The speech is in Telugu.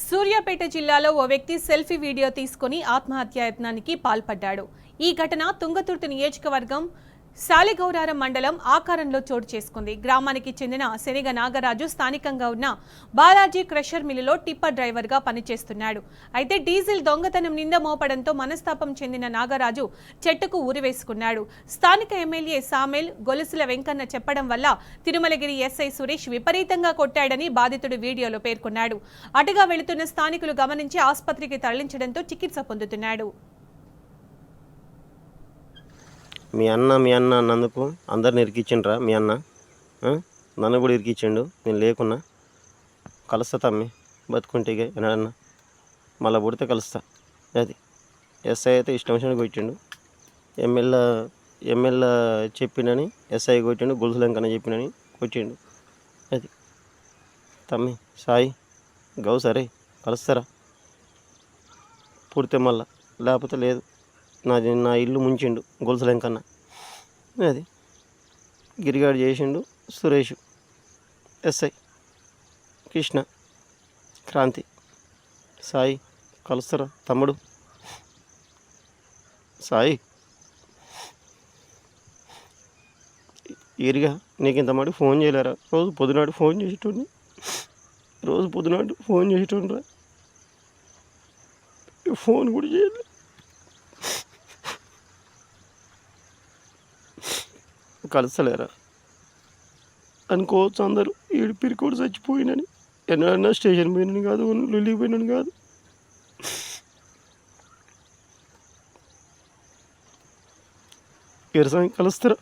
సూర్యాపేట జిల్లాలో ఓ వ్యక్తి సెల్ఫీ వీడియో తీసుకుని ఆత్మహత్యాయత్నానికి పాల్పడ్డాడు. ఈ ఘటన తుంగతుర్తి నియోజకవర్గం సాలిగౌరారం మండలం ఆకారంలో చోటు చేసుకుంది. గ్రామానికి చెందిన శనిగ నాగరాజు స్థానికంగా ఉన్న బాలాజీ క్రషర్ మిల్లులో టిప్పర్ డ్రైవర్గా పనిచేస్తున్నాడు. అయితే డీజిల్ దొంగతనం నింద మోపడంతో మనస్తాపం చెందిన నాగరాజు చెట్టుకు ఊరివేసుకున్నాడు. స్థానిక ఎమ్మెల్యే సామెల్ గొలుసుల వెంకన్న చెప్పడం వల్ల తిరుమలగిరి ఎస్ఐ సురేష్ విపరీతంగా కొట్టాడని బాధితుడు వీడియోలో పేర్కొన్నాడు. అటుగా వెళుతున్న స్థానికులు గమనించి ఆసుపత్రికి తరలించడంతో చికిత్స పొందుతున్నాడు. మీ అన్న అన్నందుకు అందరిని ఇరికిచ్చిండ్రా? మీ అన్న నన్ను కూడా ఇరికిచ్చిండు. నేను లేకున్నా కలుస్తా తమ్మి, బతుకుంటే ఏమన్నా మళ్ళీ పుడితే కలుస్తా. అది ఎస్ఐ అయితే ఇష్టం వచ్చినట్టు కొట్టిండు. ఎమ్మెల్యే చెప్పినని ఎస్ఐ కొట్టిండు, గొలుసులంకన చెప్పినని కొట్టిండు. అది తమ్మి సాయి గౌ సరే కలుస్తారా? పుడితే మళ్ళా, లేకపోతే లేదు. నా ఇల్లు ముంచిండు గొలుసులంకన్నా. అది గిరిగాడు చేసిండు, సురేష్, ఎస్ఐ, కృష్ణ, క్రాంతి, సాయి కలుస్తారా తమ్ముడు? సాయి ఇరిగా నీకు ఇంతమాటి ఫోన్ చేయలేరా? రోజు పొద్దునాడు ఫోన్ చేసేటోడిని, రా. ఫోన్ కూడా చేయలేదు. కలుస్తలేరా అనుకోవచ్చు అందరూ. ఈడు పిరికోడు చచ్చిపోయినని, ఎన్నడన్నా స్టేషన్ పోయినని కాదు, లొల్లికి పోయినని కాదు. ఎరసామి కలుస్తారా?